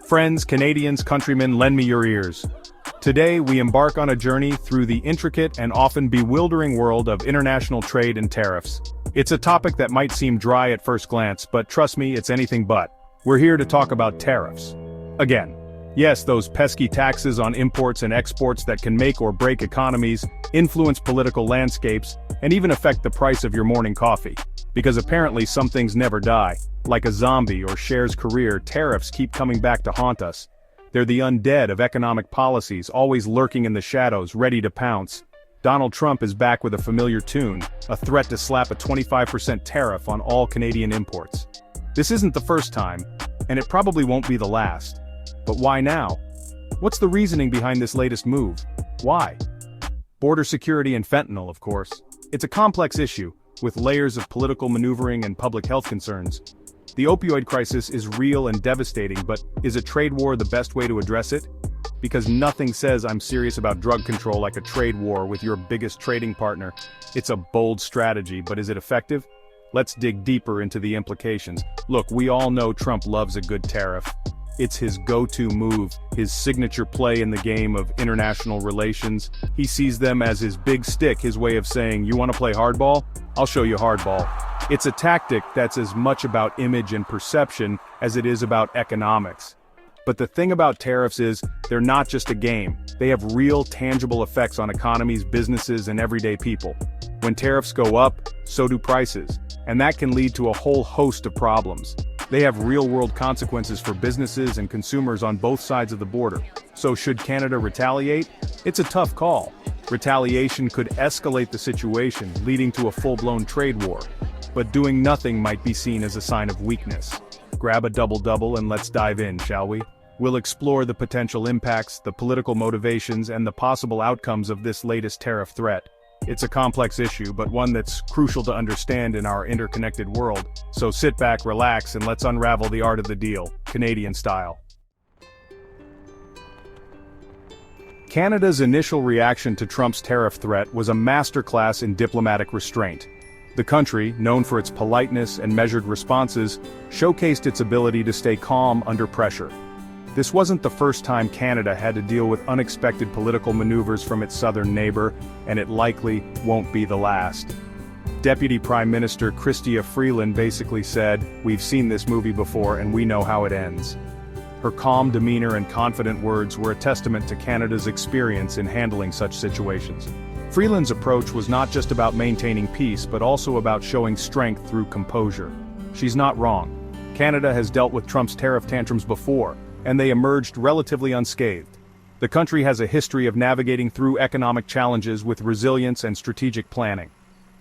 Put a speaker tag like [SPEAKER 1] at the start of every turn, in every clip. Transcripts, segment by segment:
[SPEAKER 1] Friends, Canadians, countrymen, lend me your ears. Today we embark on a journey through the intricate and often bewildering world of international trade and tariffs. It's a topic that might seem dry at first glance, but trust me, it's anything but. We're here to talk about tariffs. Again. Yes, those pesky taxes on imports and exports that can make or break economies, influence political landscapes, and even affect the price of your morning coffee. Because apparently some things never die. Like a zombie or Cher's career, tariffs keep coming back to haunt us. They're the undead of economic policies, always lurking in the shadows, ready to pounce. Donald Trump is back with a familiar tune, a threat to slap a 25% tariff on all Canadian imports. This isn't the first time, and it probably won't be the last. But why now? What's the reasoning behind this latest move? Why? Border security and fentanyl, of course. It's a complex issue, with layers of political maneuvering and public health concerns. The opioid crisis is real and devastating, but is a trade war the best way to address it? Because nothing says I'm serious about drug control like a trade war with your biggest trading partner. It's a bold strategy, but is it effective? Let's dig deeper into the implications. Look, we all know Trump loves a good tariff. It's his go-to move, his signature play in the game of international relations. He sees them as his big stick, his way of saying, you want to play hardball? I'll show you hardball. It's a tactic that's as much about image and perception as it is about economics. But the thing about tariffs is, they're not just a game. They have real, tangible effects on economies, businesses, and everyday people. When tariffs go up, so do prices. And that can lead to a whole host of problems. They have real-world consequences for businesses and consumers on both sides of the border. So should Canada retaliate? It's a tough call. Retaliation could escalate the situation, leading to a full-blown trade war. But doing nothing might be seen as a sign of weakness. Grab a double-double and let's dive in, shall we? We'll explore the potential impacts, the political motivations, and the possible outcomes of this latest tariff threat. It's a complex issue, but one that's crucial to understand in our interconnected world. So sit back, relax, and let's unravel the art of the deal, Canadian style. Canada's initial reaction to Trump's tariff threat was a masterclass in diplomatic restraint. The country, known for its politeness and measured responses, showcased its ability to stay calm under pressure. This wasn't the first time Canada had to deal with unexpected political maneuvers from its southern neighbor, and it likely won't be the last. Deputy Prime Minister Chrystia Freeland basically said, "We've seen this movie before and we know how it ends." Her calm demeanor and confident words were a testament to Canada's experience in handling such situations. Freeland's approach was not just about maintaining peace but also about showing strength through composure. She's not wrong. Canada has dealt with Trump's tariff tantrums before, and they emerged relatively unscathed. The country has a history of navigating through economic challenges with resilience and strategic planning.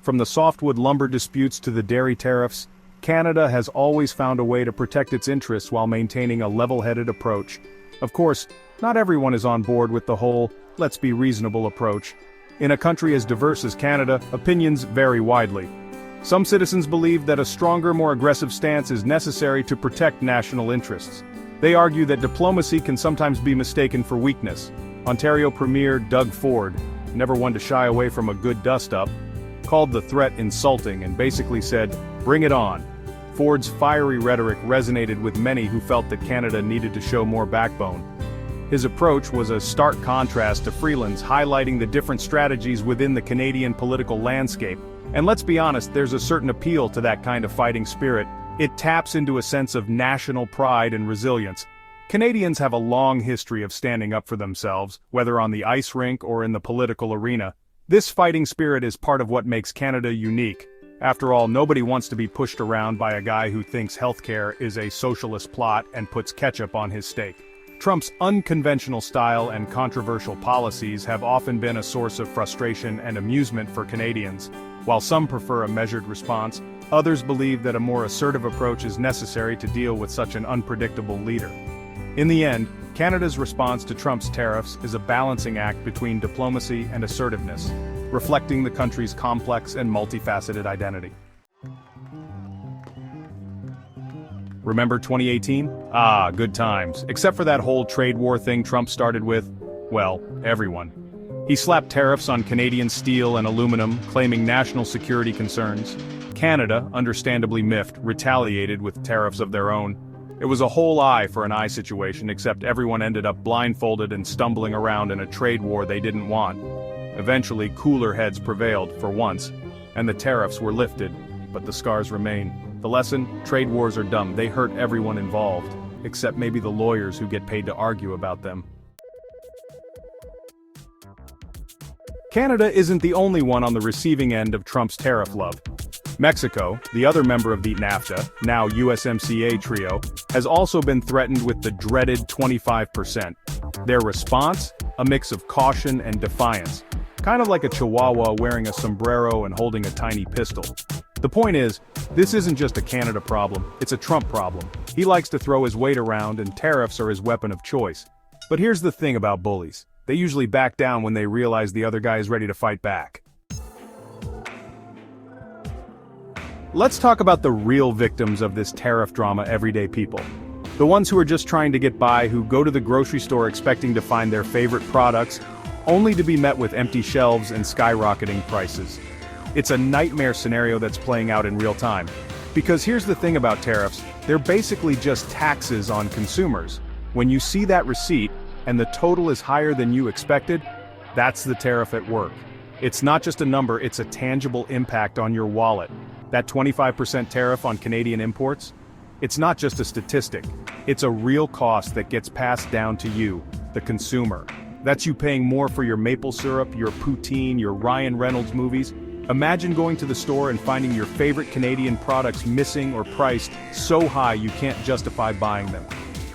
[SPEAKER 1] From the softwood lumber disputes to the dairy tariffs, Canada has always found a way to protect its interests while maintaining a level-headed approach. Of course, not everyone is on board with the whole, let's be reasonable approach. In a country as diverse as Canada, opinions vary widely. Some citizens believe that a stronger, more aggressive stance is necessary to protect national interests. They argue that diplomacy can sometimes be mistaken for weakness. Ontario Premier Doug Ford, never one to shy away from a good dust-up, called the threat insulting and basically said, "Bring it on." Ford's fiery rhetoric resonated with many who felt that Canada needed to show more backbone. His approach was a stark contrast to Freeland's, highlighting the different strategies within the Canadian political landscape. And let's be honest, there's a certain appeal to that kind of fighting spirit. It taps into a sense of national pride and resilience. Canadians have a long history of standing up for themselves, whether on the ice rink or in the political arena. This fighting spirit is part of what makes Canada unique. After all, nobody wants to be pushed around by a guy who thinks healthcare is a socialist plot and puts ketchup on his steak. Trump's unconventional style and controversial policies have often been a source of frustration and amusement for Canadians. While some prefer a measured response, others believe that a more assertive approach is necessary to deal with such an unpredictable leader. In the end, Canada's response to Trump's tariffs is a balancing act between diplomacy and assertiveness, reflecting the country's complex and multifaceted identity. Remember 2018? Ah, good times. Except for that whole trade war thing Trump started with, well, everyone. He slapped tariffs on Canadian steel and aluminum, claiming national security concerns. Canada, understandably miffed, retaliated with tariffs of their own. It was a whole eye for an eye situation, except everyone ended up blindfolded and stumbling around in a trade war they didn't want. Eventually, cooler heads prevailed, for once, and the tariffs were lifted, but the scars remain. The lesson? Trade wars are dumb. They hurt everyone involved, except maybe the lawyers who get paid to argue about them. Canada isn't the only one on the receiving end of Trump's tariff love. Mexico, the other member of the NAFTA, now USMCA trio, has also been threatened with the dreaded 25%. Their response? A mix of caution and defiance. Kind of like a chihuahua wearing a sombrero and holding a tiny pistol. The point is, this isn't just a Canada problem, it's a Trump problem. He likes to throw his weight around and tariffs are his weapon of choice. But here's the thing about bullies. They usually back down when they realize the other guy is ready to fight back. Let's talk about the real victims of this tariff drama, everyday people. The ones who are just trying to get by, who go to the grocery store expecting to find their favorite products, only to be met with empty shelves and skyrocketing prices. It's a nightmare scenario that's playing out in real time. Because here's the thing about tariffs, they're basically just taxes on consumers. When you see that receipt, and the total is higher than you expected, that's the tariff at work. It's not just a number, it's a tangible impact on your wallet. That 25% tariff on Canadian imports? It's not just a statistic. It's a real cost that gets passed down to you, the consumer. That's you paying more for your maple syrup, your poutine, your Ryan Reynolds movies. Imagine going to the store and finding your favorite Canadian products missing or priced so high you can't justify buying them.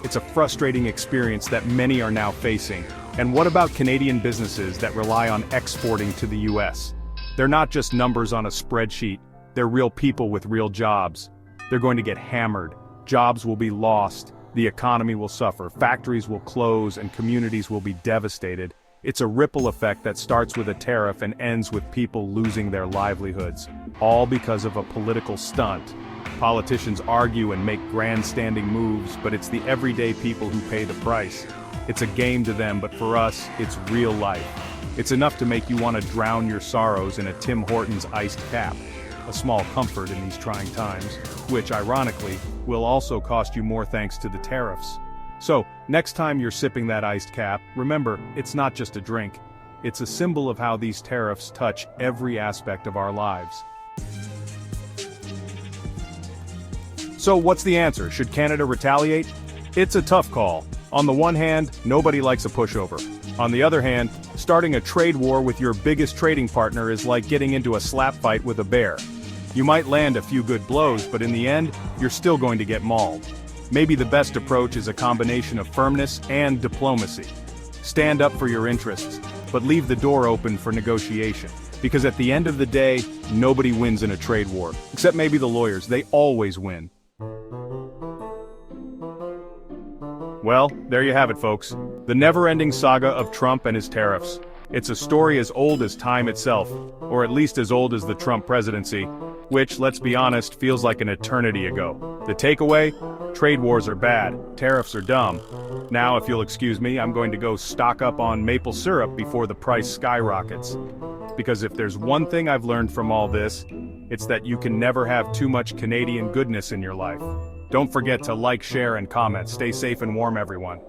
[SPEAKER 1] It's a frustrating experience that many are now facing. And what about Canadian businesses that rely on exporting to the US? They're not just numbers on a spreadsheet, they're real people with real jobs. They're going to get hammered, jobs will be lost, the economy will suffer, factories will close, and communities will be devastated. It's a ripple effect that starts with a tariff and ends with people losing their livelihoods, all because of a political stunt. Politicians argue and make grandstanding moves, but it's the everyday people who pay the price. It's a game to them, but for us, it's real life. It's enough to make you want to drown your sorrows in a Tim Hortons iced cap. A small comfort in these trying times, which, ironically, will also cost you more thanks to the tariffs. So, next time you're sipping that iced cap, remember, it's not just a drink. It's a symbol of how these tariffs touch every aspect of our lives. So what's the answer? Should Canada retaliate? It's a tough call. On the one hand, nobody likes a pushover. On the other hand, starting a trade war with your biggest trading partner is like getting into a slap fight with a bear. You might land a few good blows, but in the end, you're still going to get mauled. Maybe the best approach is a combination of firmness and diplomacy. Stand up for your interests, but leave the door open for negotiation. Because at the end of the day, nobody wins in a trade war. Except maybe the lawyers, they always win. Well, there you have it, folks. The never-ending saga of Trump and his tariffs. It's a story as old as time itself, or at least as old as the Trump presidency, which, let's be honest, feels like an eternity ago. The takeaway? Trade wars are bad, tariffs are dumb. Now, if you'll excuse me, I'm going to go stock up on maple syrup before the price skyrockets. Because if there's one thing I've learned from all this, it's that you can never have too much Canadian goodness in your life. Don't forget to like, share, and comment. Stay safe and warm, everyone.